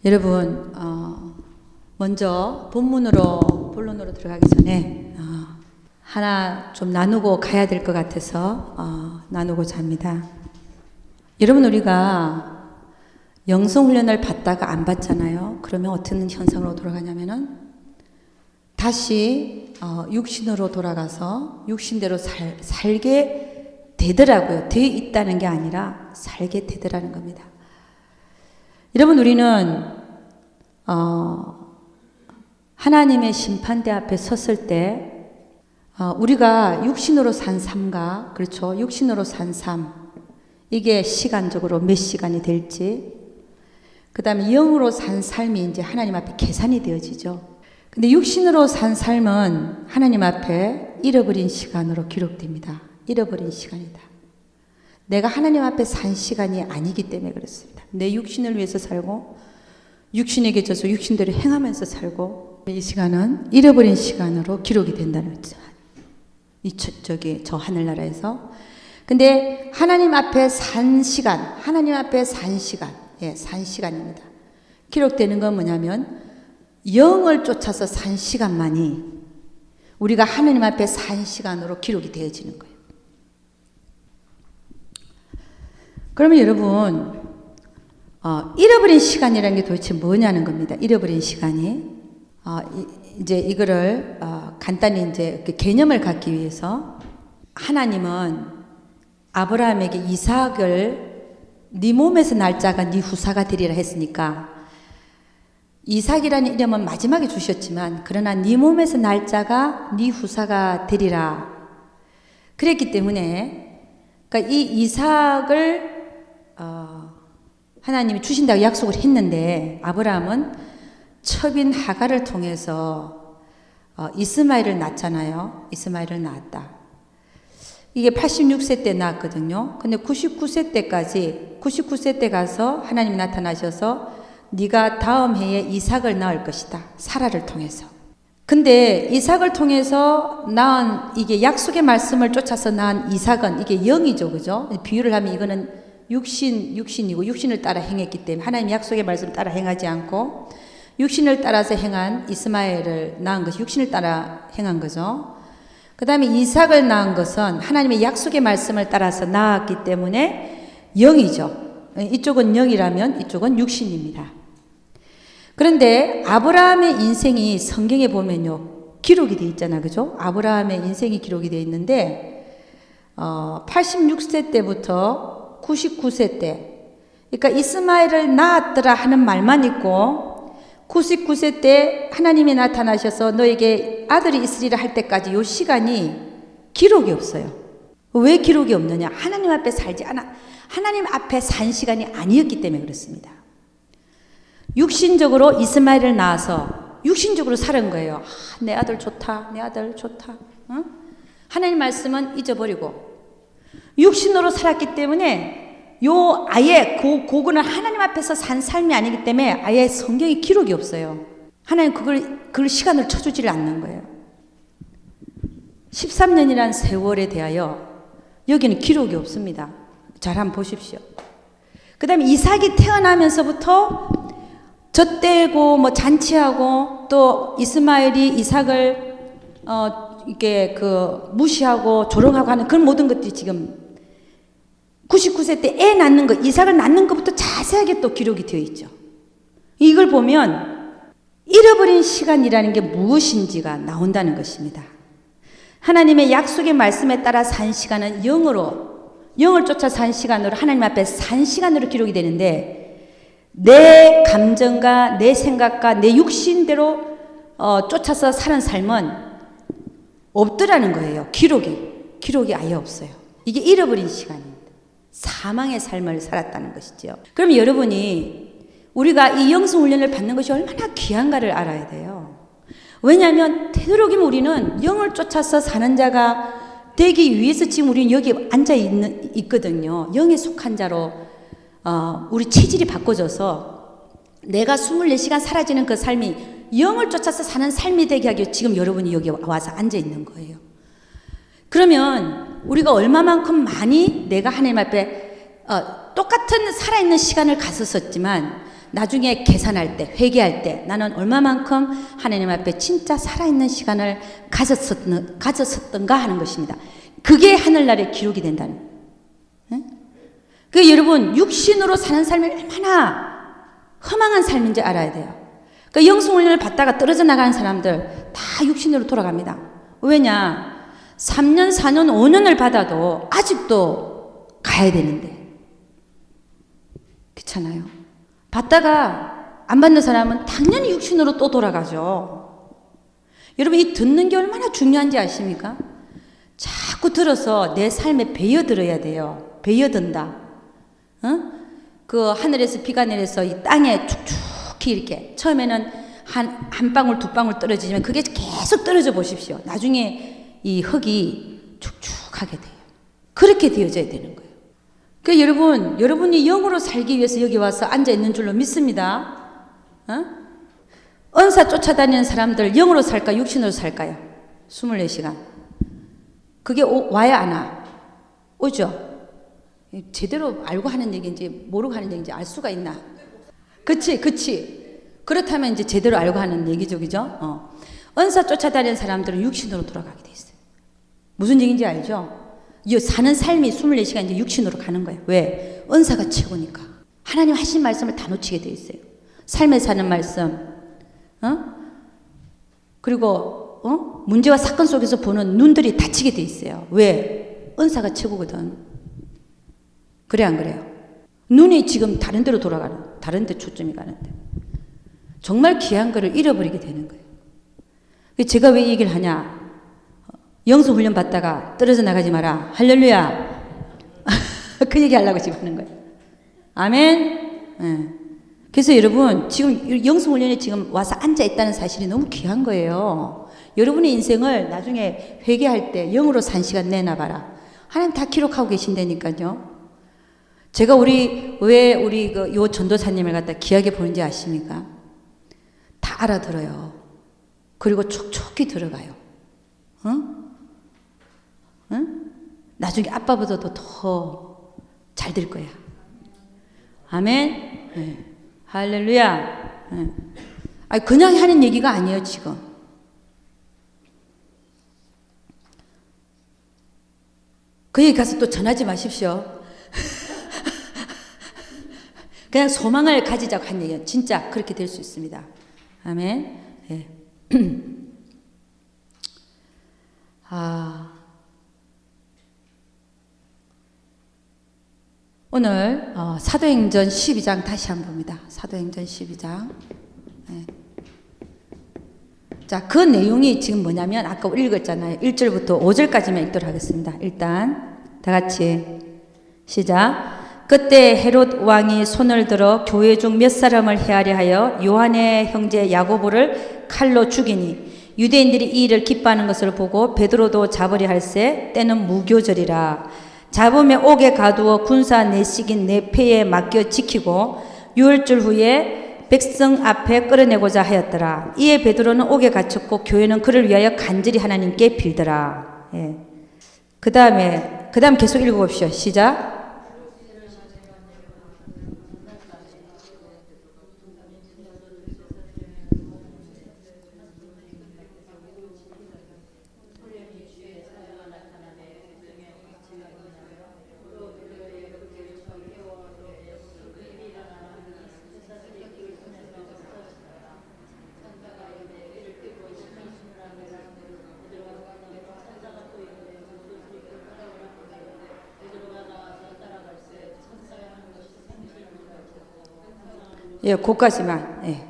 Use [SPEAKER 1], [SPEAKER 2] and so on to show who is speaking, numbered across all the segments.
[SPEAKER 1] 여러분, 먼저 본론으로 들어가기 전에 하나 좀 나누고 가야 될 것 같아서 나누고자 합니다. 여러분, 우리가 영성훈련을 받다가 안 받잖아요. 그러면 어떤 현상으로 돌아가냐면은 다시 육신으로 돌아가서 육신대로 살게 되더라고요. 되어 있다는 게 아니라 살게 되더라는 겁니다. 여러분, 우리는 하나님의 심판대 앞에 섰을 때 우리가 육신으로 산 삶과, 그렇죠, 육신으로 산 삶, 이게 시간적으로 몇 시간이 될지, 그 다음에 영으로 산 삶이 이제 하나님 앞에 계산이 되어지죠. 근데 육신으로 산 삶은 하나님 앞에 잃어버린 시간으로 기록됩니다. 잃어버린 시간이다. 내가 하나님 앞에 산 시간이 아니기 때문에 그렇습니다. 내 육신을 위해서 살고 육신에게 져서 육신대로 행하면서 살고, 이 시간은 잃어버린 시간으로 기록이 된다는 거죠. 저 하늘나라에서. 근데 하나님 앞에 산 시간, 하나님 앞에 산 시간, 산 시간입니다. 기록되는 건 뭐냐면 영을 쫓아서 산 시간만이 우리가 하나님 앞에 산 시간으로 기록이 되어지는 거예요. 그러면 여러분, 잃어버린 시간이라는 게 도대체 뭐냐는 겁니다. 잃어버린 시간이. 이제 이거를 간단히 이제 그 개념을 갖기 위해서, 하나님은 아브라함에게 이삭을 네 몸에서 날 자가 네 후사가 되리라 했으니까, 이삭이라는 이름은 마지막에 주셨지만 그러나 네 몸에서 날 자가 네 후사가 되리라 그랬기 때문에, 그러니까 이 이삭을 하나님이 주신다고 약속을 했는데, 아브라함은 첩인 하갈을 통해서 이스마엘을 낳잖아요. 이스마엘을 낳았다. 이게 86세 때 낳았거든요. 근데 99세 때 가서 하나님이 나타나셔서 네가 다음 해에 이삭을 낳을 것이다. 사라를 통해서. 근데 이삭을 통해서 낳은, 이게 약속의 말씀을 쫓아서 낳은 이삭은 이게 영이죠. 그죠? 비유를 하면 이거는 육신이고 육신을 따라 행했기 때문에 하나님 약속의 말씀 따라 행하지 않고 육신을 따라서 행한 이스마엘을 낳은 것이 육신을 따라 행한 거죠. 그 다음에 이삭을 낳은 것은 하나님의 약속의 말씀을 따라서 낳았기 때문에 영이죠. 이쪽은 영이라면 이쪽은 육신입니다. 그런데 아브라함의 인생이 성경에 보면요, 기록이 되어 있잖아요. 그죠? 아브라함의 인생이 기록이 되어 있는데 86세 때부터 99세 때, 그러니까 이스마엘을 낳았더라 하는 말만 있고 99세 때 하나님이 나타나셔서 너에게 아들이 있으리라 할 때까지 이 시간이 기록이 없어요. 왜 기록이 없느냐? 하나님 앞에 살지 않아, 하나님 앞에 산 시간이 아니었기 때문에 그렇습니다. 육신적으로 이스마엘을 낳아서 육신적으로 살은 거예요. 내 아들 좋다, 내 아들 좋다. 응? 하나님 말씀은 잊어버리고 육신으로 살았기 때문에 요 아예 그거는 하나님 앞에서 산 삶이 아니기 때문에 아예 성경에 기록이 없어요. 하나님 그걸 시간을 쳐주지를 않는 거예요. 13년이란 세월에 대하여 여기는 기록이 없습니다. 잘 한번 보십시오. 그 다음에 이삭이 태어나면서부터 젖대고 뭐 잔치하고, 또 이스마엘이 이삭을 이게 무시하고 조롱하고 하는 그런 모든 것들이 지금 99세 때 애 낳는 거, 이삭을 낳는 것부터 자세하게 또 기록이 되어 있죠. 이걸 보면 잃어버린 시간이라는 게 무엇인지가 나온다는 것입니다. 하나님의 약속의 말씀에 따라 산 시간은 영을 쫓아 산 시간으로, 하나님 앞에 산 시간으로 기록이 되는데, 내 감정과 내 생각과 내 육신대로 쫓아서 사는 삶은 없더라는 거예요. 기록이 아예 없어요. 이게 잃어버린 시간입니다. 사망의 삶을 살았다는 것이죠. 그럼 여러분이, 우리가 이 영성훈련을 받는 것이 얼마나 귀한가를 알아야 돼요. 왜냐하면 되도록이면 우리는 영을 쫓아서 사는 자가 되기 위해서 지금 우리는 여기 앉아 있거든요. 영에 속한 자로 우리 체질이 바꿔져서 내가 24시간 사라지는 그 삶이 영을 쫓아서 사는 삶이 되게 하기 위해 지금 여러분이 여기 와서 앉아 있는 거예요. 그러면 우리가 얼마만큼 많이 내가 하나님 앞에 똑같은 살아있는 시간을 갔었지만 나중에 계산할 때, 회개할 때 나는 얼마만큼 하나님 앞에 진짜 살아있는 시간을 가졌었던가 하는 것입니다. 그게 하늘날에 기록이 된다는 거예요. 그 여러분 육신으로 사는 삶이 얼마나 허망한 삶인지 알아야 돼요. 그 영성훈련을 받다가 떨어져 나가는 사람들 다 육신으로 돌아갑니다. 왜냐? 3년, 4년, 5년을 받아도 아직도 가야 되는데 그렇잖아요. 받다가 안 받는 사람은 당연히 육신으로 또 돌아가죠. 여러분 이 듣는 게 얼마나 중요한지 아십니까? 자꾸 들어서 내 삶에 배어들어야 돼요. 배어든다. 그 하늘에서 비가 내려서 이 땅에 축축히 이렇게 처음에는 한 방울 두 방울 떨어지지만 그게 계속 떨어져 보십시오. 나중에 이 흙이 축축하게 돼요. 그렇게 되어져야 되는 거예요. 그러니까 여러분이 영으로 살기 위해서 여기 와서 앉아 있는 줄로 믿습니다. 은사 쫓아다니는 사람들 영으로 살까 육신으로 살까요? 24시간. 그게 와야 안 와? 오죠? 제대로 알고 하는 얘기인지 모르고 하는 얘기인지 알 수가 있나? 그치. 그렇다면 이제 제대로 알고 하는 얘기죠, 그죠? 은사 쫓아다니는 사람들은 육신으로 돌아가게 돼 있어요. 무슨 얘기인지 알죠? 사는 삶이 24시간 이제 육신으로 가는 거예요. 왜? 은사가 최고니까. 하나님 하신 말씀을 다 놓치게 돼 있어요. 삶에 사는 말씀, 그리고 문제와 사건 속에서 보는 눈들이 닫히게 돼 있어요. 왜? 은사가 최고거든. 그래 안 그래요? 눈이 지금 다른 데로 돌아가는, 다른 데 초점이 가는데 정말 귀한 거를 잃어버리게 되는 거예요. 제가 왜 이 얘기를 하냐? 영성 훈련 받다가 떨어져 나가지 마라. 할렐루야. 그 얘기 하려고 지금 하는 거예요. 아멘. 네. 그래서 여러분 지금 영성 훈련에 지금 와서 앉아 있다는 사실이 너무 귀한 거예요. 여러분의 인생을 나중에 회개할 때 영으로 산 시간 내놔봐라. 하나님 다 기록하고 계신다니까요. 제가 왜 우리 요 전도사님을 갖다 귀하게 보는지 아십니까? 다 알아들어요. 그리고 촉촉히 들어가요. 나중에 아빠보다도 더 잘 될 거야. 아멘. 네. 할렐루야. 네. 아니 그냥 하는 얘기가 아니에요 지금. 그 얘기 가서 또 전하지 마십시오. 그냥 소망을 가지자고 한 얘기예요. 진짜 그렇게 될 수 있습니다. 아멘. 네. 오늘 사도행전 12장 다시 한번 봅니다. 사도행전 12장. 네. 자, 그 내용이 지금 뭐냐면 아까 읽었잖아요. 1절부터 5절까지만 읽도록 하겠습니다. 일단 다 같이 시작. 그때 헤롯 왕이 손을 들어 교회 중 몇 사람을 해하려 하여 요한의 형제 야고보를 칼로 죽이니 유대인들이 이 일을 기뻐하는 것을 보고 베드로도 잡으려 할세 때는 무교절이라. 잡음에 옥에 가두어 군사 내식인 내 패에 맡겨 지키고 6일줄 후에 백성 앞에 끌어내고자 하였더라. 이에 베드로는 옥에 갇혔고 교회는 그를 위하여 간절히 하나님께 빌더라. 예. 그 다음 계속 읽어봅시오. 시작. 예, 그까지만. 예.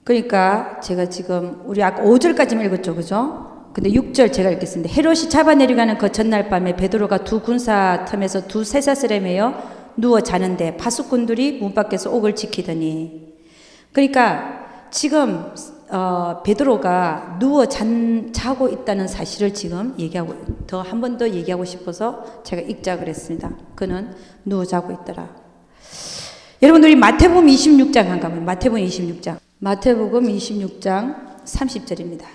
[SPEAKER 1] 그러니까 제가 지금 우리 아까 5절까지만 읽었죠, 그죠? 근데 6절 제가 읽겠습니다. 헤롯이 잡아내려가는 그 전날 밤에 베드로가 두 군사 틈에서 두 쇠사슬에 매여 누워 자는데 파수꾼들이 문 밖에서 옥을 지키더니. 그러니까 지금 베드로가 누워 자고 있다는 사실을 지금 얘기하고 한 번 더 얘기하고 싶어서 제가 읽자 그랬습니다. 그는 누워 자고 있더라. 여러분 우리 마태복음 26장 한번 가면 마태복음 26장 30절입니다.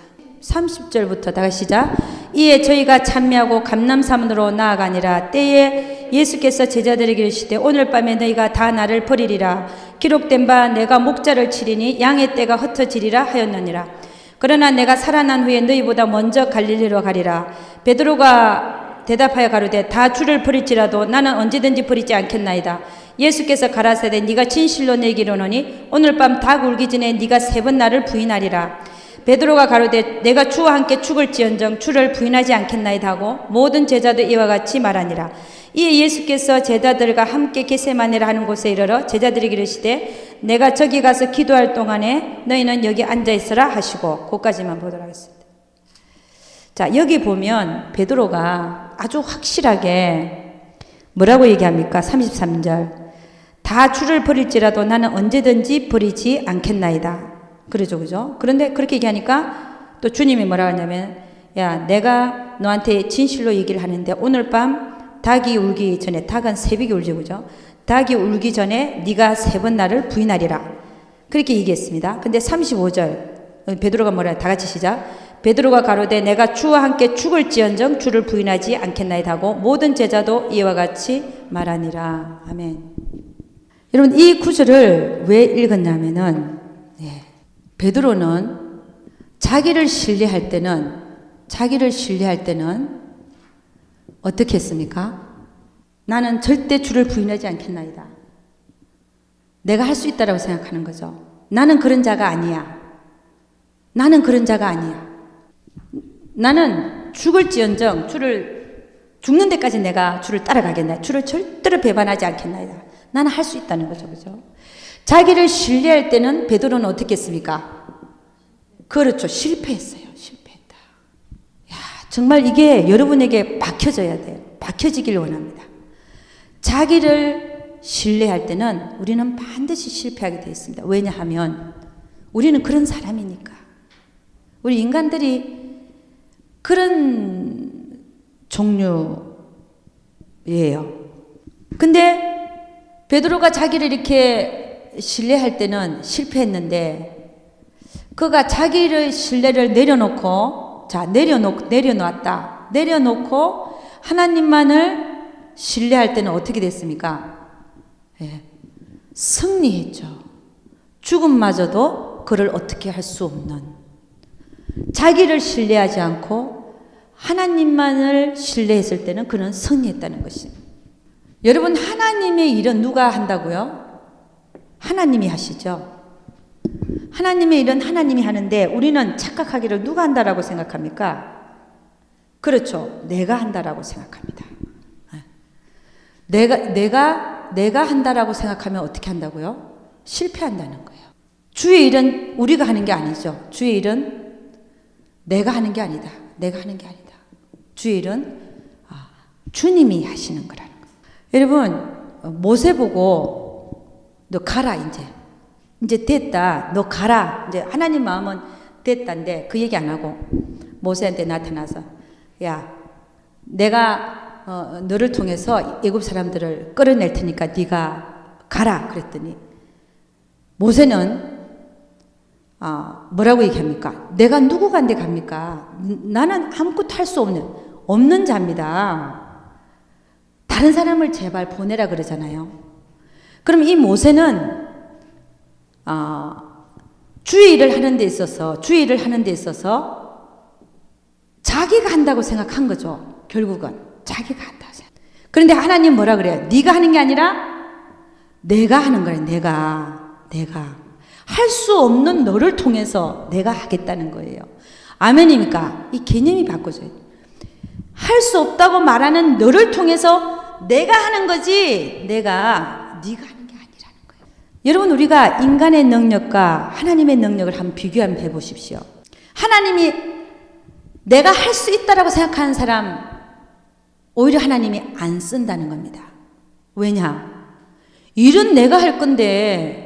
[SPEAKER 1] 30절부터 다 같이 시작. 이에 저희가 찬미하고 감람산으로 나아가니라. 때에 예수께서 제자들에게 이르시되 오늘 밤에 너희가 다 나를 버리리라. 기록된 바 내가 목자를 치리니 양의 떼가 흩어지리라 하였느니라. 그러나 내가 살아난 후에 너희보다 먼저 갈릴리로 가리라. 베드로가 대답하여 가로되 다 주를 버릴지라도 나는 언제든지 버리지 않겠나이다. 예수께서 가라사대 네가 진실로 내게 이르노니 오늘 밤 닭 울기 전에 네가 3번 나를 부인하리라. 베드로가 가로되 내가 주와 함께 죽을지언정 주를 부인하지 않겠나이다 하고 모든 제자도 이와 같이 말하니라. 이에 예수께서 제자들과 함께 겟세마네라 하는 곳에 이르러 제자들에게 이르시되 내가 저기 가서 기도할 동안에 너희는 여기 앉아 있으라 하시고, 거기까지만 보도록 하겠습니다. 자, 여기 보면 베드로가 아주 확실하게 뭐라고 얘기합니까? 33절. 다 주를 버릴지라도 나는 언제든지 버리지 않겠나이다. 그러죠, 그죠? 그런데 그렇게 얘기하니까 또 주님이 뭐라 하냐면, 야, 내가 너한테 진실로 얘기를 하는데 오늘 밤 닭이 울기 전에, 닭은 새벽에 울죠, 그죠? 닭이 울기 전에 네가 3번 나를 부인하리라. 그렇게 얘기했습니다. 근데 35절 베드로가 뭐라 해요? 다 같이 시작. 베드로가 가로되 내가 주와 함께 죽을지언정 주를 부인하지 않겠나이다 하고 모든 제자도 이와 같이 말하니라. 아멘. 여러분, 이 구절을 왜 읽었냐면은, 베드로는 자기를 신뢰할 때는 어떻게 했습니까? 나는 절대 주를 부인하지 않겠나이다. 내가 할 수 있다라고 생각하는 거죠. 나는 그런 자가 아니야. 나는 그런 자가 아니야. 나는 죽을지언정 죽는 데까지 내가 주를 따라가겠나이다. 주를 절대로 배반하지 않겠나이다. 나는 할 수 있다는 거죠, 그죠? 자기를 신뢰할 때는 베드로는 어떻게 했습니까? 그렇죠. 실패했어요. 실패했다. 야, 정말 이게 여러분에게 박혀져야 돼요. 박혀지길 원합니다. 자기를 신뢰할 때는 우리는 반드시 실패하게 되어 있습니다. 왜냐하면 우리는 그런 사람이니까. 우리 인간들이 그런 종류예요. 근데 베드로가 자기를 이렇게 신뢰할 때는 실패했는데, 그가 자기의 신뢰를 내려놓고, 내려놓고 하나님만을 신뢰할 때는 어떻게 됐습니까? 승리했죠. 죽음마저도 그를 어떻게 할 수 없는, 자기를 신뢰하지 않고 하나님만을 신뢰했을 때는 그는 승리했다는 것입니다. 여러분, 하나님의 일은 누가 한다고요? 하나님이 하시죠. 하나님의 일은 하나님이 하는데 우리는 착각하기를 누가 한다라고 생각합니까? 그렇죠. 내가 한다라고 생각합니다. 내가 한다라고 생각하면 어떻게 한다고요? 실패한다는 거예요. 주의 일은 우리가 하는 게 아니죠. 주의 일은 내가 하는 게 아니다. 내가 하는 게 아니다. 주의 일은 주님이 하시는 거라는 거예요. 여러분, 모세 보고 너 가라, 이제 됐다. 너 가라. 이제 하나님 마음은 됐다인데 그 얘기 안 하고 모세한테 나타나서, 야, 내가 너를 통해서 애굽 사람들을 끌어낼 테니까 네가 가라. 그랬더니 모세는 뭐라고 얘기합니까? 내가 누구간데 갑니까? 나는 아무것도 할 수 없는 자입니다. 다른 사람을 제발 보내라 그러잖아요. 그럼 이 모세는 주의 일을 하는 데 있어서 자기가 한다고 생각한 거죠. 결국은 자기가 한다고 생각. 그런데 하나님 뭐라 그래요? 네가 하는 게 아니라 내가 하는 거예요. 내가 할 수 없는 너를 통해서 내가 하겠다는 거예요. 아멘입니까? 이 개념이 바꿔져요. 할 수 없다고 말하는 너를 통해서 내가 하는 거지, 네가 하는 게 아니라는 거예요. 여러분, 우리가 인간의 능력과 하나님의 능력을 한번 비교 한번 해보십시오. 하나님이 내가 할 수 있다라고 생각하는 사람 오히려 하나님이 안 쓴다는 겁니다. 왜냐? 일은 내가 할 건데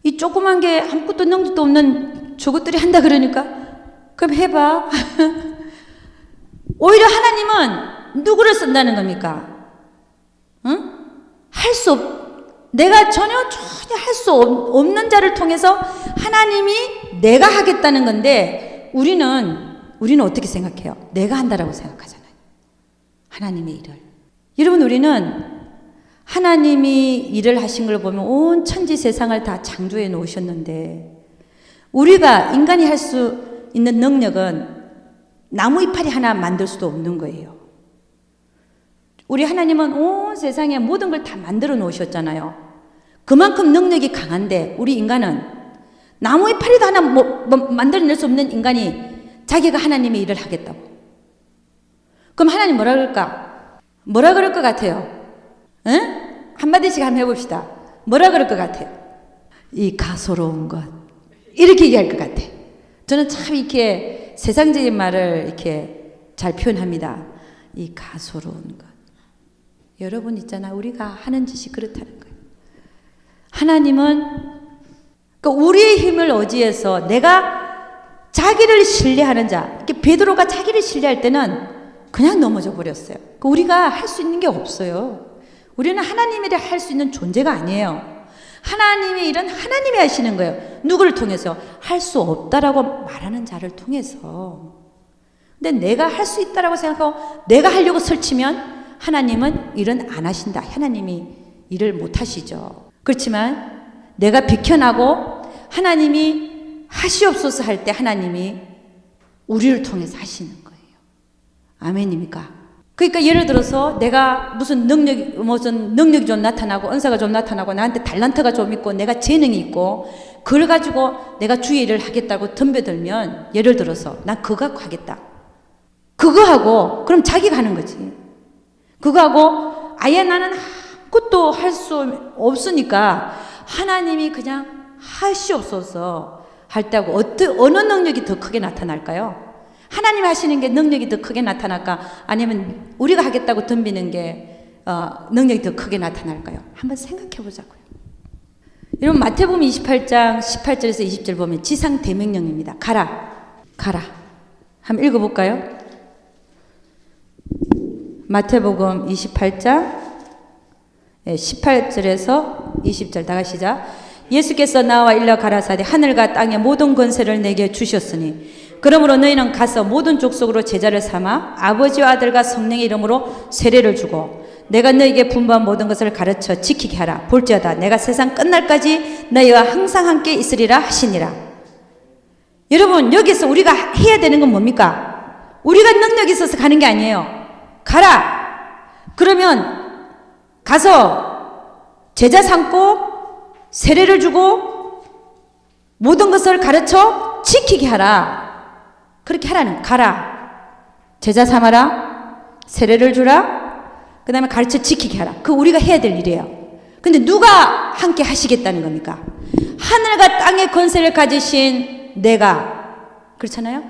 [SPEAKER 1] 이 조그만 게 아무것도 능력도 없는 저것들이 한다 그러니까 그럼 해봐. 오히려 하나님은 누구를 쓴다는 겁니까? 응? 내가 전혀 할 수 없는 자를 통해서 하나님이 내가 하겠다는 건데 우리는 어떻게 생각해요? 내가 한다라고 생각하잖아요. 하나님의 일을. 여러분, 우리는 하나님이 일을 하신 걸 보면 온 천지 세상을 다 창조해 놓으셨는데, 우리가 인간이 할 수 있는 능력은 나무 이파리 하나 만들 수도 없는 거예요. 우리 하나님은 온 세상에 모든 걸 다 만들어 놓으셨잖아요. 그만큼 능력이 강한데, 우리 인간은 나무 이파리도 하나 만들어낼 수 없는 인간이 자기가 하나님의 일을 하겠다고. 그럼 하나님 뭐라 그럴까? 뭐라 그럴 것 같아요? 응? 한마디씩 한번 해봅시다. 뭐라 그럴 것 같아요? 이 가소로운 것. 이렇게 얘기할 것 같아. 저는 참 이렇게 세상적인 말을 이렇게 잘 표현합니다. 이 가소로운 것. 여러분 있잖아. 우리가 하는 짓이 그렇다는 거예요. 하나님은 그러니까 우리의 힘을 의지해서 내가 자기를 신뢰하는 자. 이렇게 베드로가 자기를 신뢰할 때는 그냥 넘어져 버렸어요. 그러니까 우리가 할 수 있는 게 없어요. 우리는 하나님의 일을 할 수 있는 존재가 아니에요. 하나님의 일은 하나님이 하시는 거예요. 누구를 통해서? 할 수 없다라고 말하는 자를 통해서. 근데 내가 할 수 있다라고 생각하고 내가 하려고 설치면 하나님은 일은 안 하신다. 하나님이 일을 못 하시죠. 그렇지만 내가 비켜나고 하나님이 하시옵소서 할 때 하나님이 우리를 통해서 하시는 거예요. 아멘입니까? 그러니까 예를 들어서 내가 무슨 능력이 좀 나타나고 은사가 좀 나타나고 나한테 달란트가 좀 있고 내가 재능이 있고 그걸 가지고 내가 주의 일을 하겠다고 덤벼들면, 예를 들어서 난 그거 갖고 하겠다. 그거 하고 그럼 자기가 하는 거지. 그거 하고 아예 나는 아무것도 할 수 없으니까 하나님이 그냥 하시옵소서 할 때 하고 어느 능력이 더 크게 나타날까요? 하나님 하시는 게 능력이 더 크게 나타날까? 아니면 우리가 하겠다고 덤비는 게 능력이 더 크게 나타날까요? 한번 생각해 보자고요. 여러분 마태복음 28장 18절에서 20절 보면 지상 대명령입니다. 가라. 한번 읽어볼까요? 마태복음 28장 18절에서 20절 다 같이 시작. 예수께서 나와 일러 가라사대 하늘과 땅의 모든 권세를 내게 주셨으니 그러므로 너희는 가서 모든 족속으로 제자를 삼아 아버지와 아들과 성령의 이름으로 세례를 주고 내가 너희에게 분부한 모든 것을 가르쳐 지키게 하라. 볼지어다 내가 세상 끝날까지 너희와 항상 함께 있으리라 하시니라. 여러분 여기서 우리가 해야 되는 건 뭡니까? 우리가 능력이 있어서 가는 게 아니에요. 가라. 그러면 가서 제자 삼고 세례를 주고 모든 것을 가르쳐 지키게 하라. 그렇게 하라는, 가라. 제자 삼아라. 세례를 주라. 그 다음에 가르쳐 지키게 하라. 그거 우리가 해야 될 일이에요. 근데 누가 함께 하시겠다는 겁니까? 하늘과 땅의 권세를 가지신 내가, 그렇잖아요?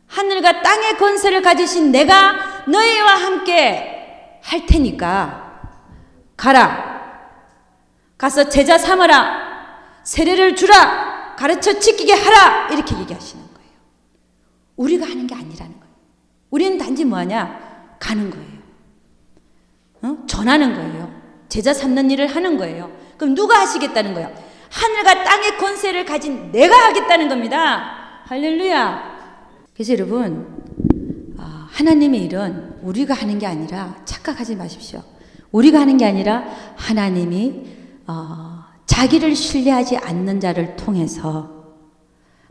[SPEAKER 1] 하늘과 땅의 권세를 가지신 내가 너희와 함께 할 테니까 가라. 가서 제자 삼아라. 세례를 주라. 가르쳐 지키게 하라. 이렇게 얘기하시는 거예요. 우리가 하는 게 아니라는 거예요. 우리는 단지 뭐하냐? 가는 거예요. 전하는 거예요. 제자 삼는 일을 하는 거예요. 그럼 누가 하시겠다는 거예요? 하늘과 땅의 권세를 가진 내가 하겠다는 겁니다. 할렐루야. 그래서 여러분 하나님의 일은 우리가 하는 게 아니라, 착각하지 마십시오. 우리가 하는 게 아니라 하나님이 자기를 신뢰하지 않는 자를 통해서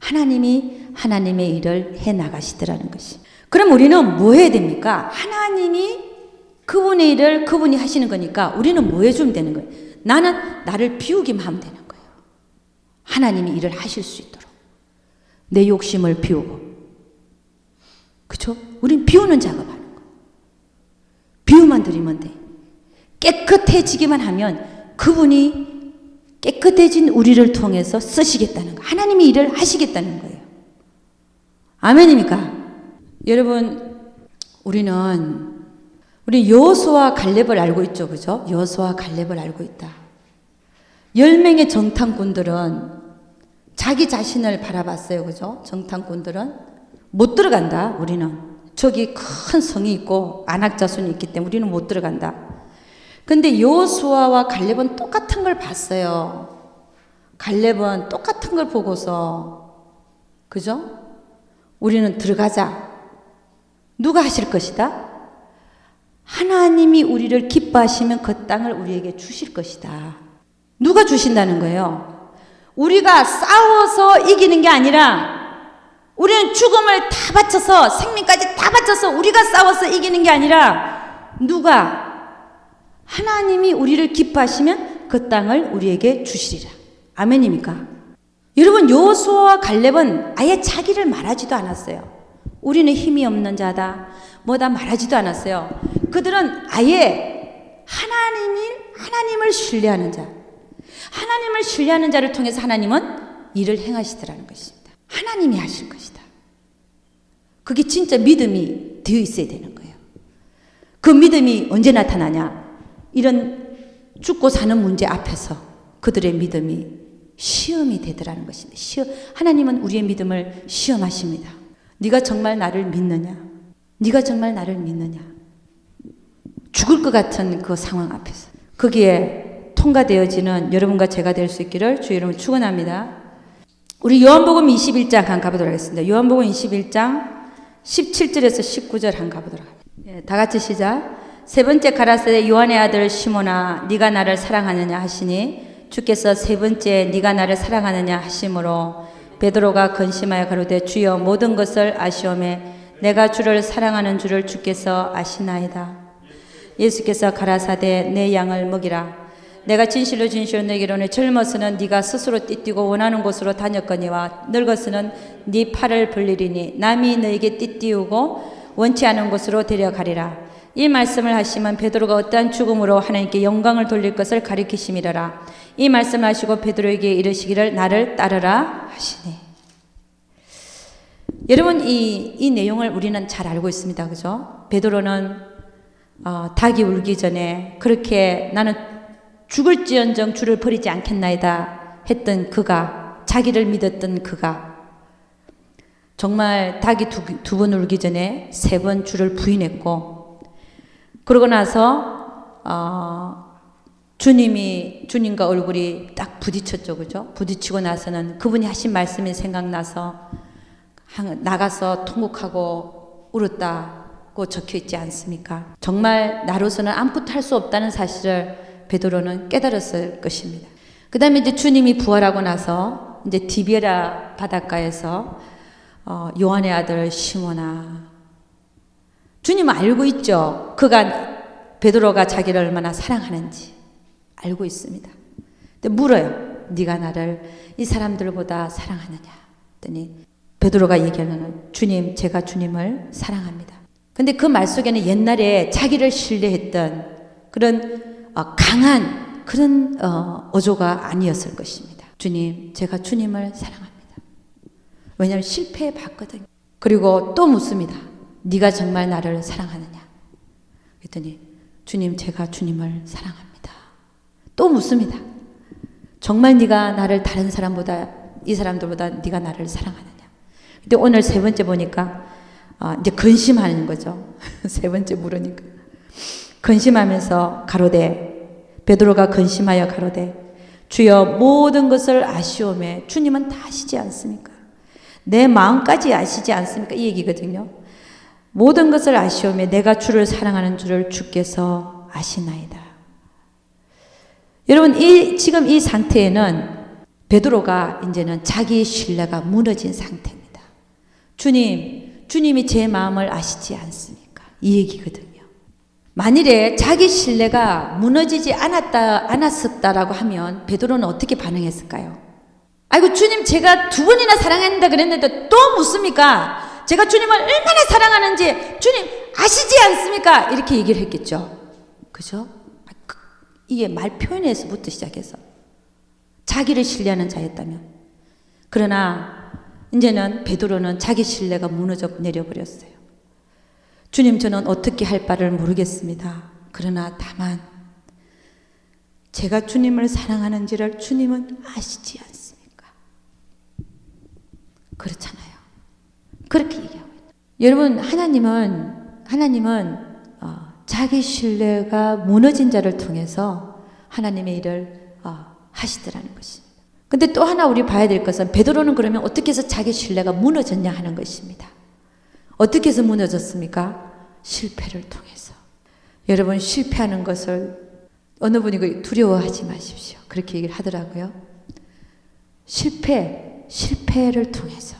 [SPEAKER 1] 하나님이 하나님의 일을 해 나가시더라는 것이. 그럼 우리는 뭐 해야 됩니까? 하나님이 그분의 일을 그분이 하시는 거니까 우리는 뭐 해주면 되는 거예요? 나는 나를 비우기만 하면 되는 거예요. 하나님이 일을 하실 수 있도록 내 욕심을 비우고, 그렇죠? 우린 비우는 작업하는 거예요. 비우만 드리면 돼. 깨끗해지기만 하면 그분이 깨끗해진 우리를 통해서 쓰시겠다는 거예요. 하나님이 일을 하시겠다는 거예요. 아멘입니까? 여러분, 우리 여호수아와 갈렙을 알고 있죠, 그죠? 여호수아와 갈렙을 알고 있다. 10명의 정탐꾼들은 자기 자신을 바라봤어요, 그죠? 정탐꾼들은 못 들어간다. 우리는 저기 큰 성이 있고 안악자손이 있기 때문에 우리는 못 들어간다. 근데 여호수아와 갈렙은 똑같은 걸 봤어요. 갈렙은 똑같은 걸 보고서, 그죠? 우리는 들어가자. 누가 하실 것이다? 하나님이 우리를 기뻐하시면 그 땅을 우리에게 주실 것이다. 누가 주신다는 거예요? 우리가 싸워서 이기는 게 아니라 우리는 죽음을 다 바쳐서 생명까지 다 바쳐서 우리가 싸워서 이기는 게 아니라 하나님이 우리를 기뻐하시면 그 땅을 우리에게 주시리라. 아멘입니까? 여러분, 여호수아와 갈렙은 아예 자기를 말하지도 않았어요. 우리는 힘이 없는 자다 뭐다 말하지도 않았어요. 그들은 아예 하나님을 신뢰하는 자, 하나님을 신뢰하는 자를 통해서 하나님은 일을 행하시더라는 것입니다. 하나님이 하실 것이다. 그게 진짜 믿음이 되어 있어야 되는 거예요. 그 믿음이 언제 나타나냐? 이런 죽고 사는 문제 앞에서 그들의 믿음이 시험이 되더라는 것입니다. 하나님은 우리의 믿음을 시험하십니다. 네가 정말 나를 믿느냐? 네가 정말 나를 믿느냐? 죽을 것 같은 그 상황 앞에서 거기에 통과되어지는 여러분과 제가 될 수 있기를 주 이름으로 축원합니다. 우리 요한복음 21장 한번 가보도록 하겠습니다. 요한복음 21장 17절에서 19절 한번 가보도록 하겠습니다. 다 같이 시작. 세 번째 가라사대 요한의 아들 시몬아 네가 나를 사랑하느냐 하시니 주께서 세 번째 네가 나를 사랑하느냐 하심으로 베드로가 근심하여 가로되 주여 모든 것을 아시오매 내가 주를 사랑하는 줄을 주께서 아시나이다. 예수께서 가라사대 내 양을 먹이라. 내가 진실로 너에게 이르노니 젊어서는 네가 스스로 띠뛰고 원하는 곳으로 다녔거니와 늙어서는 네 팔을 벌리리니 남이 너에게 띠띠우고 원치 않은 곳으로 데려가리라. 이 말씀을 하시면 베드로가 어떠한 죽음으로 하나님께 영광을 돌릴 것을 가리키심이라라. 이 말씀을 하시고 베드로에게 이르시기를 나를 따르라 하시니. 여러분, 이 내용을 우리는 잘 알고 있습니다. 그죠? 베드로는 닭이 울기 전에 그렇게 나는 죽을지언정 주를 버리지 않겠나이다 했던 그가, 자기를 믿었던 그가 정말 닭이 두 번 울기 전에 세 번 주를 부인했고, 그러고 나서 주님과 얼굴이 딱 부딪혔죠. 그죠? 부딪히고 나서는 그분이 하신 말씀이 생각나서 나가서 통곡하고 울었다고 적혀 있지 않습니까? 정말 나로서는 아무것도 할 수 없다는 사실을 베드로는 깨달았을 것입니다. 그 다음에 이제 주님이 부활하고 나서 이제 디베라 바닷가에서 요한의 아들 시몬아, 주님은 알고 있죠. 베드로가 자기를 얼마나 사랑하는지 알고 있습니다. 근데 물어요. 네가 나를 이 사람들보다 사랑하느냐? 했더니 베드로가 얘기하는 주님, 제가 주님을 사랑합니다. 근데 그 말 속에는 옛날에 자기를 신뢰했던 그런 강한 그런 어조가 아니었을 것입니다. 주님, 제가 주님을 사랑합니다. 왜냐하면 실패해 봤거든요. 그리고 또 묻습니다. 네가 정말 나를 사랑하느냐? 그랬더니 주님, 제가 주님을 사랑합니다. 또 묻습니다. 정말 네가 나를 다른 사람보다, 이 사람들보다 네가 나를 사랑하느냐? 근데 오늘 세 번째 보니까 이제 근심하는 거죠. 세 번째 물으니까 근심하면서 가로되, 베드로가 근심하여 가로되 주여 모든 것을 아시오매. 주님은 다 아시지 않습니까? 내 마음까지 아시지 않습니까? 이 얘기거든요. 모든 것을 아시오매 내가 주를 사랑하는 줄을 주께서 아시나이다. 여러분, 지금 이 상태에는 베드로가 이제는 자기 신뢰가 무너진 상태입니다. 주님이 제 마음을 아시지 않습니까? 이 얘기거든요. 만일에 자기 신뢰가 무너지지 않았었다라고 하면 베드로는 어떻게 반응했을까요? 아이고, 주님, 제가 두 번이나 사랑했는데 그랬는데 또 묻습니까? 제가 주님을 얼마나 사랑하는지 주님 아시지 않습니까? 이렇게 얘기를 했겠죠. 그죠? 이게 말 표현에서부터 시작해서 자기를 신뢰하는 자였다면. 그러나 이제는 베드로는 자기 신뢰가 무너져 내려버렸어요. 주님, 저는 어떻게 할 바를 모르겠습니다. 그러나 다만 제가 주님을 사랑하는지를 주님은 아시지 않습니까? 그렇잖아요. 그렇게 얘기하고 있다. 여러분, 하나님은 자기 신뢰가 무너진 자를 통해서 하나님의 일을 하시더라는 것입니다. 근데 또 하나 우리 봐야 될 것은 베드로는 그러면 어떻게 해서 자기 신뢰가 무너졌냐 하는 것입니다. 어떻게 해서 무너졌습니까? 실패를 통해서. 여러분, 실패하는 것을 어느 분이 두려워하지 마십시오. 그렇게 얘기를 하더라고요. 실패를 통해서.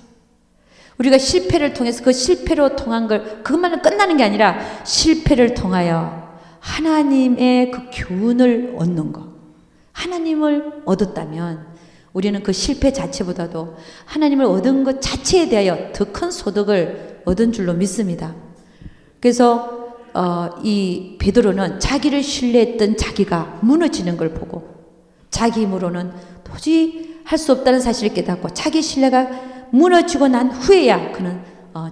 [SPEAKER 1] 우리가 실패를 통해서 그 실패로 통한 걸, 그것만은 끝나는 게 아니라 실패를 통하여 하나님의 그 교훈을 얻는 것. 하나님을 얻었다면 우리는 그 실패 자체보다도 하나님을 얻은 것 자체에 대하여 더 큰 소득을 얻은 줄로 믿습니다. 그래서 이 베드로는 자기를 신뢰했던 자기가 무너지는 걸 보고 자기 힘으로는 도저히 할 수 없다는 사실을 깨닫고 자기 신뢰가 무너지고 난 후에야 그는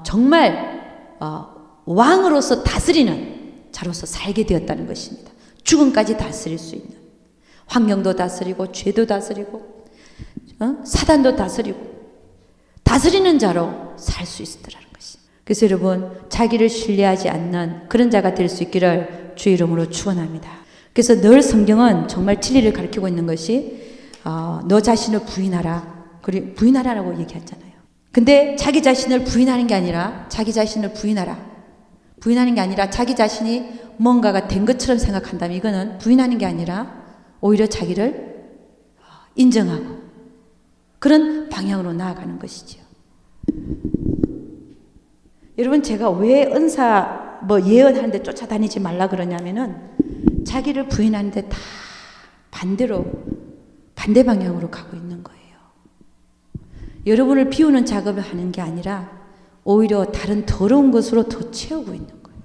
[SPEAKER 1] 정말 왕으로서 다스리는 자로서 살게 되었다는 것입니다. 죽음까지 다스릴 수 있는, 환경도 다스리고 죄도 다스리고 사단도 다스리는 자로 살 수 있었다는 것입니다. 그래서 여러분, 자기를 신뢰하지 않는 그런 자가 될 수 있기를 주의 이름으로 축원합니다. 그래서 늘 성경은 정말 진리를 가르치고 있는 것이 너 자신을 부인하라라고 얘기했잖아요. 근데 자기 자신을 부인하는 게 아니라 자기 자신을 부인하는 게 아니라 자기 자신이 뭔가가 된 것처럼 생각한다면 이거는 부인하는 게 아니라 오히려 자기를 인정하고 그런 방향으로 나아가는 것이지요. 여러분, 제가 왜 은사 예언하는데 쫓아다니지 말라 그러냐면은 자기를 부인하는데 다 반대 방향으로 가고 있는 거예요. 여러분을 비우는 작업을 하는 게 아니라 오히려 다른 더러운 것으로 더 채우고 있는 거예요.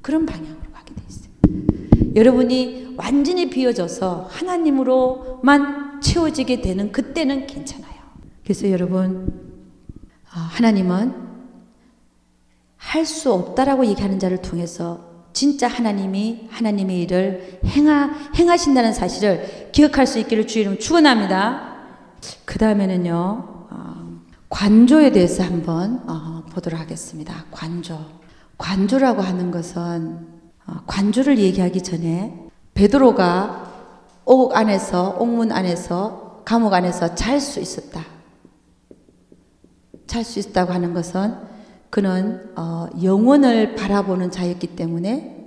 [SPEAKER 1] 그런 방향으로 가게 돼 있어요. 여러분이 완전히 비워져서 하나님으로만 채워지게 되는 그때는 괜찮아요. 그래서 여러분, 하나님은 할 수 없다라고 얘기하는 자를 통해서 진짜 하나님이 하나님의 일을 행하신다는 사실을 기억할 수 있기를 주의 이름으로 축원합니다. 그 다음에는요, 관조에 대해서 한번 보도록 하겠습니다. 관조라고 하는 것은 관조를 얘기하기 전에 베드로가 옥문 안에서 감옥 안에서 잘 수 있었다고 하는 것은 그는 영혼을 바라보는 자였기 때문에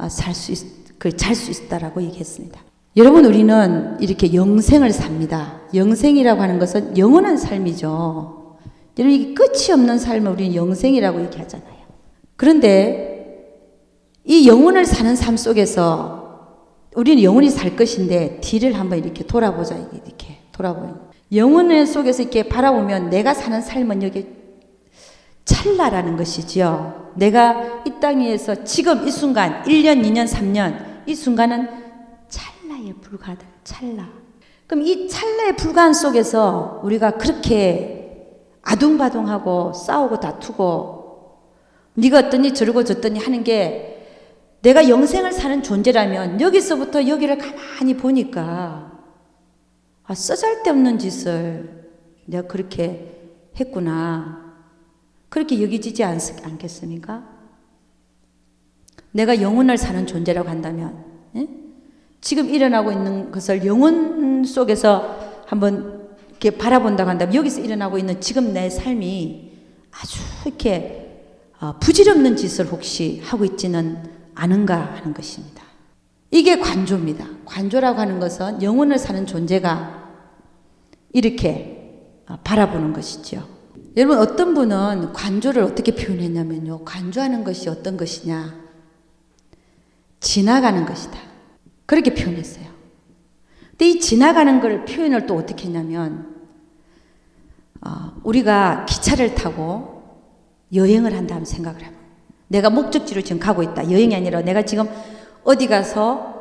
[SPEAKER 1] 잘 수 있다라고 얘기했습니다. 여러분, 우리는 이렇게 영생을 삽니다. 영생이라고 하는 것은 영원한 삶이죠. 여러분, 이게 끝이 없는 삶을 우리는 영생이라고 얘기하잖아요. 그런데 이 영혼을 사는 삶 속에서 우리는 영원히 살 것인데 뒤를 한번 이렇게 돌아보자. 이렇게 돌아보면 영혼 속에서 이렇게 바라보면 내가 사는 삶은 여기 찰나라는 것이지요. 내가 이 땅에서 지금 이 순간 1년, 2년, 3년 이 순간은 찰나에 불과하다. 찰나. 그럼 이 찰나의 불과한 속에서 우리가 그렇게 아둥바둥하고 싸우고 다투고 네가 어떠니 저러고 저떠니 하는 게 내가 영생을 사는 존재라면 여기서부터 여기를 가만히 보니까 쓰잘데없는 짓을 내가 그렇게 했구나. 그렇게 여기지지 않겠습니까? 내가 영혼을 사는 존재라고 한다면 지금 일어나고 있는 것을 영혼 속에서 한번 이렇게 바라본다고 한다면 여기서 일어나고 있는 지금 내 삶이 아주 이렇게 부질없는 짓을 혹시 하고 있지는 않은가 하는 것입니다. 이게 관조입니다. 관조라고 하는 것은 영혼을 사는 존재가 이렇게 바라보는 것이죠. 여러분, 어떤 분은 관조를 어떻게 표현했냐면요. 관조하는 것이 어떤 것이냐. 지나가는 것이다. 그렇게 표현했어요. 근데 이 지나가는 걸 표현을 또 어떻게 했냐면 우리가 기차를 타고 여행을 한다면 생각을 해봐요. 내가 목적지로 지금 가고 있다. 여행이 아니라 내가 지금 어디 가서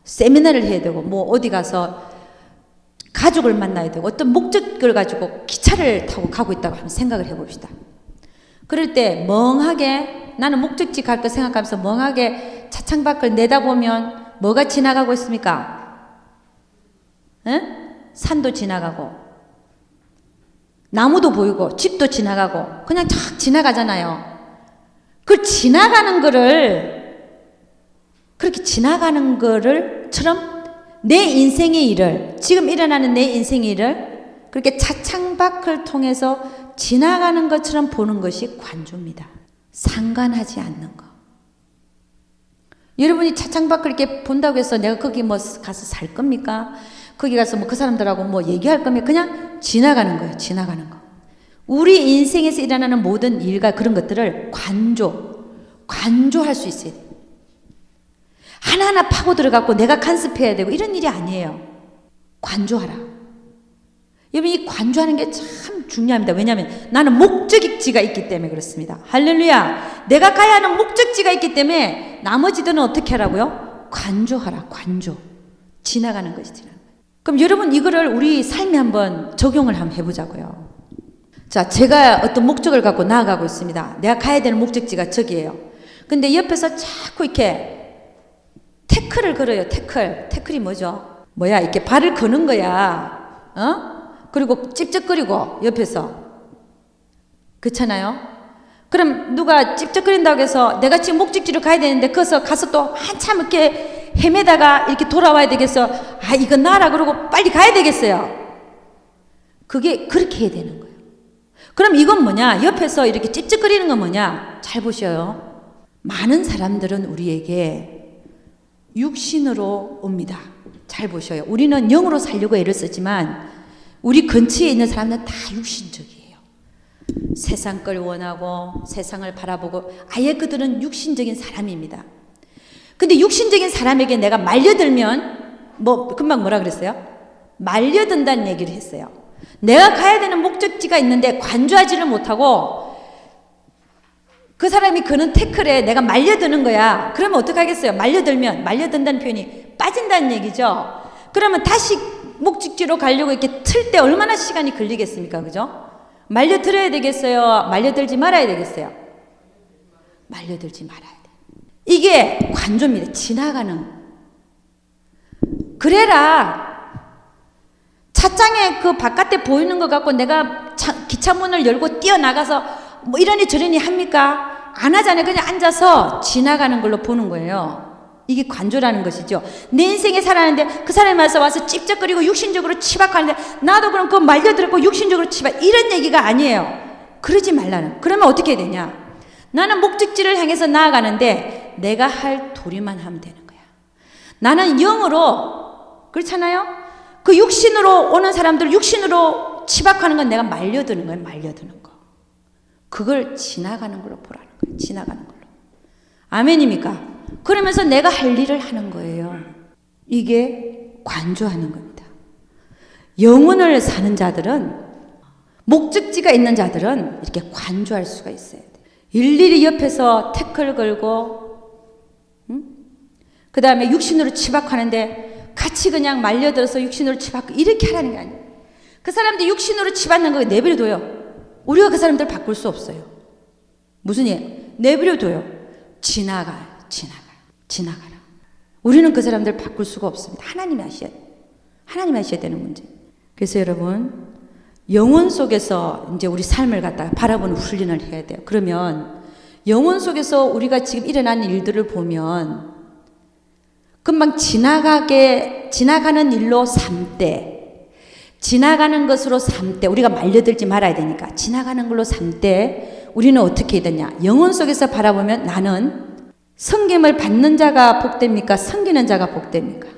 [SPEAKER 1] 세미나를 해야 되고 어디 가서 가족을 만나야 되고 어떤 목적을 가지고 기차를 타고 가고 있다고 한번 생각을 해봅시다. 그럴 때 멍하게 나는 목적지 갈 거 생각하면서 멍하게 차창 밖을 내다보면 뭐가 지나가고 있습니까? 산도 지나가고 나무도 보이고 집도 지나가고 그냥 쫙 지나가잖아요. 그 지나가는 거를 그렇게 지나가는 거를처럼 내 인생의 일을 지금 일어나는 내 인생의 일을 그렇게 차창 밖을 통해서 지나가는 것처럼 보는 것이 관조입니다. 상관하지 않는 거. 여러분이 차창 밖을 이렇게 본다고 해서 내가 거기 뭐 가서 살 겁니까? 거기 가서 뭐 그 사람들하고 뭐 얘기할 겁니까? 그냥 지나가는 거예요. 지나가는 거. 우리 인생에서 일어나는 모든 일과 그런 것들을 관조할 수 있어야 돼요. 하나하나 파고 들어가고 내가 간섭해야 되고 이런 일이 아니에요. 관조하라. 여러분 이 관조하는 게 참 중요합니다. 왜냐하면 나는 목적지가 있기 때문에 그렇습니다. 할렐루야. 내가 가야 하는 목적지가 있기 때문에 나머지들은 어떻게 하라고요? 관조하라. 관조. 지나가는 것이 지나가는 거예요. 그럼 여러분 이거를 우리 삶에 한번 적용을 한번 해보자고요. 자, 제가 어떤 목적을 갖고 나아가고 있습니다. 내가 가야 되는 목적지가 저기예요. 근데 옆에서 자꾸 이렇게 태클을 걸어요. 태클이 뭐죠? 이렇게 발을 거는 거야. 그리고 찝쩍거리고 옆에서. 그렇잖아요? 그럼 누가 찝쩍거린다고 해서 내가 지금 목적지로 가야 되는데 거기서 가서 또 한참 이렇게 헤매다가 이렇게 돌아와야 되겠어. 아, 이거 나라 그러고 빨리 가야 되겠어요. 그게 그렇게 해야 되는 거예요. 그럼 이건 뭐냐? 옆에서 이렇게 찝찝거리는 건 뭐냐? 잘 보셔요. 많은 사람들은 우리에게 육신으로 옵니다. 잘 보셔요. 우리는 영으로 살려고 애를 쓰지만 우리 근처에 있는 사람들은 다 육신적이에요. 세상 걸 원하고 세상을 바라보고 아예 그들은 육신적인 사람입니다. 근데 육신적인 사람에게 내가 말려들면 금방 뭐라 그랬어요? 말려든다는 얘기를 했어요. 내가 가야 되는 목적지가 있는데 관조하지를 못하고 그 사람이 그는 태클에 내가 말려드는 거야. 그러면 어떡하겠어요? 말려든다는 표현이 빠진다는 얘기죠. 그러면 다시 목적지로 가려고 이렇게 틀 때 얼마나 시간이 걸리겠습니까? 그죠? 말려들어야 되겠어요? 말려들지 말아야 되겠어요? 말려들지 말아야 돼. 이게 관조입니다. 지나가는. 그래라. 차장에 그 바깥에 보이는 것 같고 내가 기차문을 열고 뛰어나가서 뭐 이러니 저러니 합니까? 안 하잖아요. 그냥 앉아서 지나가는 걸로 보는 거예요. 이게 관조라는 것이죠. 내 인생에 살았는데 그 사람이 와서 찝쩍거리고 육신적으로 치박하는데 나도 그럼 그거 말려들었고 육신적으로 치박 이런 얘기가 아니에요. 그러지 말라는. 그러면 어떻게 해야 되냐? 나는 목적지를 향해서 나아가는데 내가 할 도리만 하면 되는 거야. 나는 영으로 그렇잖아요. 그 육신으로 오는 사람들 육신으로 치박하는 건 내가 말려드는 거예요. 말려드는 거. 그걸 지나가는 걸로 보라는 거예요. 지나가는 걸로. 아멘입니까? 그러면서 내가 할 일을 하는 거예요. 이게 관조하는 겁니다. 영혼을 사는 자들은 목적지가 있는 자들은 이렇게 관조할 수가 있어야 돼. 일일이 옆에서 태클 걸고 그 다음에 육신으로 치박하는데 같이 그냥 말려들어서 육신으로 치박고 이렇게 하라는 게 아니에요. 그 사람들 육신으로 치받는 거 내버려둬요. 우리가 그 사람들 바꿀 수 없어요. 무슨 일? 내버려둬요. 지나가라. 우리는 그 사람들 바꿀 수가 없습니다. 하나님이 하셔야 되는 문제. 그래서 여러분 영혼 속에서 이제 우리 삶을 갖다가 바라보는 훈련을 해야 돼요. 그러면 영혼 속에서 우리가 지금 일어나는 일들을 보면 금방 지나가는 일로 삼되 지나가는 것으로 삼되 우리가 말려들지 말아야 되니까 지나가는 걸로 삼되 우리는 어떻게 해야 되냐? 영혼 속에서 바라보면 나는 섬김을 받는 자가 복됩니까? 섬기는 자가 복됩니까?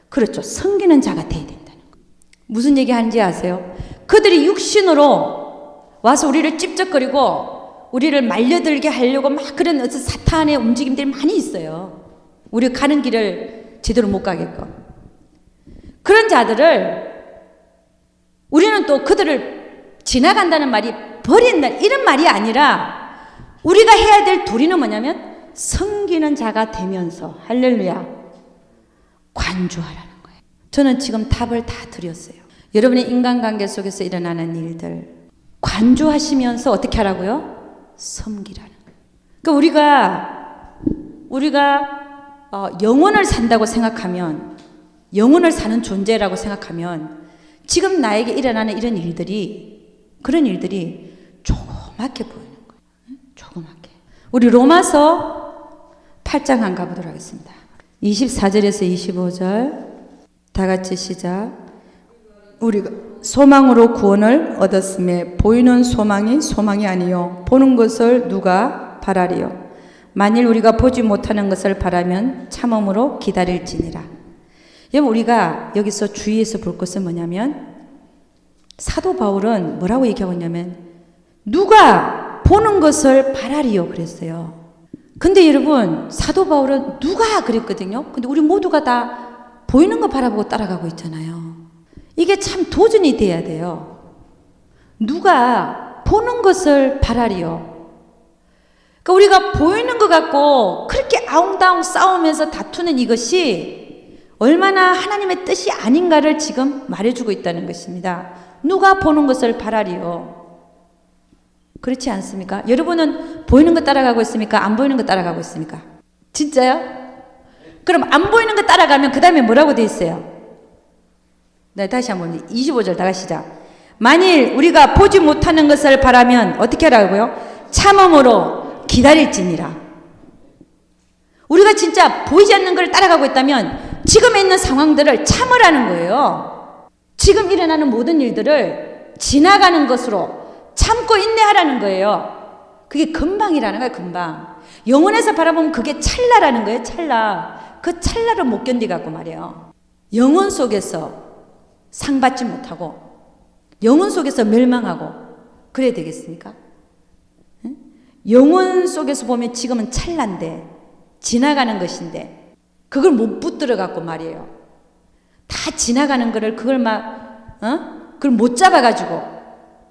[SPEAKER 1] 그렇죠. 섬기는 자가 돼야 된다는 거. 무슨 얘기 하는지 아세요? 그들이 육신으로 와서 우리를 찝쩍거리고 우리를 말려들게 하려고 막 그런 어떤 사탄의 움직임들이 많이 있어요. 우리가 가는 길을 제대로 못 가게끔. 그런 자들을 우리는 또 그들을 지나간다는 말이 버린다 이런 말이 아니라 우리가 해야 될 도리는 뭐냐면 섬기는 자가 되면서 할렐루야 관조하라는 거예요. 저는 지금 답을 다 드렸어요. 여러분의 인간관계 속에서 일어나는 일들 관조하시면서 어떻게 하라고요? 섬기라는 거예요. 그러니까 우리가 영혼을 산다고 생각하면 영혼을 사는 존재라고 생각하면 지금 나에게 일어나는 이런 일들이 그런 일들이 조그맣게 보이는 거예요. 조그맣게. 우리 로마서 8장 한 가보도록 하겠습니다. 24절에서 25절 다 같이 시작. 우리가 소망으로 구원을 얻었음에 보이는 소망이 소망이 아니요 보는 것을 누가 바라리요. 만일 우리가 보지 못하는 것을 바라면 참음으로 기다릴지니라. 여러분, 우리가 여기서 주의해서 볼 것은 뭐냐면, 사도 바울은 뭐라고 얘기하고 있냐면 누가 보는 것을 바라리요 그랬어요. 근데 여러분, 사도 바울은 누가 그랬거든요. 근데 우리 모두가 다 보이는 거 바라보고 따라가고 있잖아요. 이게 참 도전이 돼야 돼요. 누가 보는 것을 바라리요. 그러니까 우리가 보이는 것 갖고 그렇게 아웅다웅 싸우면서 다투는 이것이 얼마나 하나님의 뜻이 아닌가를 지금 말해주고 있다는 것입니다. 누가 보는 것을 바라리요. 그렇지 않습니까? 여러분은 보이는 거 따라가고 있습니까? 안 보이는 거 따라가고 있습니까? 진짜요? 그럼 안 보이는 거 따라가면 그 다음에 뭐라고 돼 있어요? 네, 다시 한번 25절 다 시작. 만일 우리가 보지 못하는 것을 바라면 어떻게 하라고요? 참음으로 기다릴지니라. 우리가 진짜 보이지 않는 걸 따라가고 있다면 지금 있는 상황들을 참으라는 거예요. 지금 일어나는 모든 일들을 지나가는 것으로 참고 인내하라는 거예요. 그게 금방이라는 거예요. 금방. 영혼에서 바라보면 그게 찰나라는 거예요. 찰나. 그 찰나를 못 견디갖고 말이에요. 영혼 속에서 상받지 못하고 영혼 속에서 멸망하고 그래야 되겠습니까? 응? 영혼 속에서 보면 지금은 찰나인데 지나가는 것인데 그걸 못 붙들어갖고 말이에요. 다 지나가는 거를 그걸 그걸 못 잡아가지고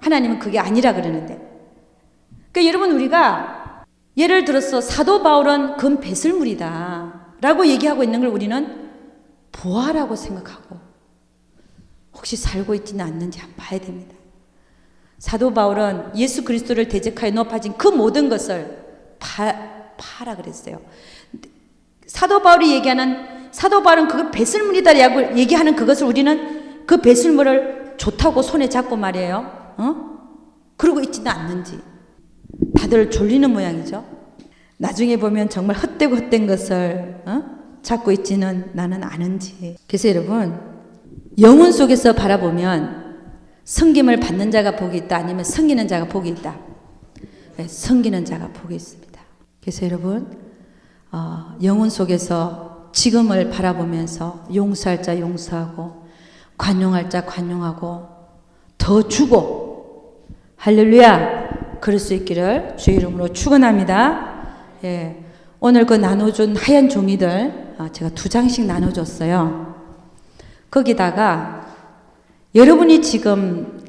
[SPEAKER 1] 하나님은 그게 아니라 그러는데. 그러니까 여러분, 우리가 예를 들어서 사도 바울은 금 배설물이다 라고 얘기하고 있는 걸 우리는 보아라고 생각하고 혹시 살고 있지는 않는지 한번 봐야 됩니다. 사도 바울은 예수 그리스도를 대적하여 높아진 그 모든 것을 파라 그랬어요. 사도 바울은 그걸 배설물이다라고 얘기하는 그것을 우리는 그 배설물을 좋다고 손에 잡고 말이에요. 그러고 있지는 않는지 다들 졸리는 모양이죠. 나중에 보면 정말 헛되고 헛된 것을 잡고 있지는 나는 않은지. 그래서 여러분, 영혼 속에서 바라보면 섬김을 받는 자가 복이 있다, 아니면 섬기는 자가 복이 있다. 네, 섬기는 자가 복이 있습니다. 그래서 여러분, 영혼 속에서 지금을 바라보면서 용서할 자 용서하고 관용할 자 관용하고 더 주고, 할렐루야, 그럴 수 있기를 주의 이름으로 축원합니다. 예, 오늘 그 나눠준 하얀 종이들 제가 2장씩 나눠줬어요. 거기다가 여러분이 지금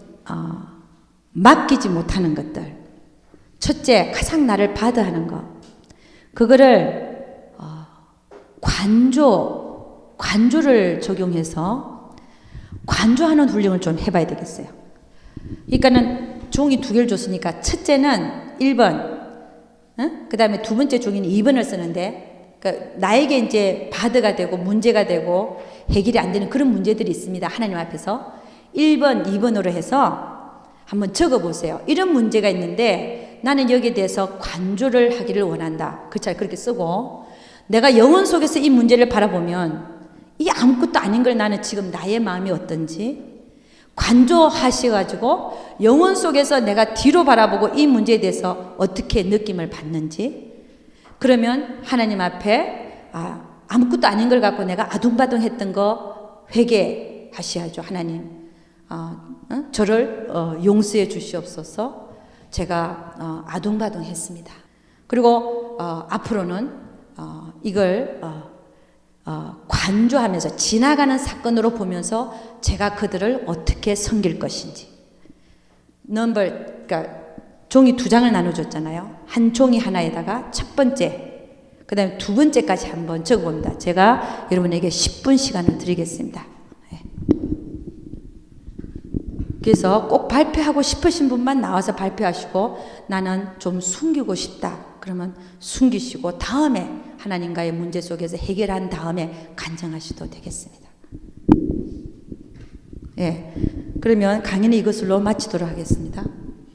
[SPEAKER 1] 맡기지 못하는 것들, 첫째 가장 나를 바드하는 거, 그거를 관조를 적용해서 관조하는 훈련을 좀 해봐야 되겠어요. 그러니까는 종이 2개를 줬으니까 첫째는 1번, 그 다음에 두 번째 종이는 2번을 쓰는데, 그러니까 나에게 이제 바드가 되고 문제가 되고 해결이 안 되는 그런 문제들이 있습니다. 하나님 앞에서 1번, 2번으로 해서 한번 적어보세요. 이런 문제가 있는데 나는 여기에 대해서 관조를 하기를 원한다. 그렇게 쓰고, 내가 영혼 속에서 이 문제를 바라보면 이게 아무것도 아닌 걸 나는 지금 나의 마음이 어떤지 관조하셔가지고 영혼 속에서 내가 뒤로 바라보고 이 문제에 대해서 어떻게 느낌을 받는지, 그러면 하나님 앞에 아무것도 아닌 걸 갖고 내가 아둥바둥했던 거 회개하셔야죠. 하나님, 저를 용서해 주시옵소서. 제가 아둥바둥했습니다. 그리고 앞으로는 이걸 관조하면서 지나가는 사건으로 보면서 제가 그들을 어떻게 섬길 것인지. 그러니까 종이 2장을 나눠줬잖아요. 한 종이 하나에다가 첫 번째, 그 다음에 두 번째까지 한번 적어봅니다. 제가 여러분에게 10분 시간을 드리겠습니다. 그래서 꼭 발표하고 싶으신 분만 나와서 발표하시고, 나는 좀 숨기고 싶다 그러면 숨기시고 다음에 하나님과의 문제 속에서 해결한 다음에 간증하셔도 되겠습니다. 예, 그러면 강의는 이것으로 마치도록 하겠습니다.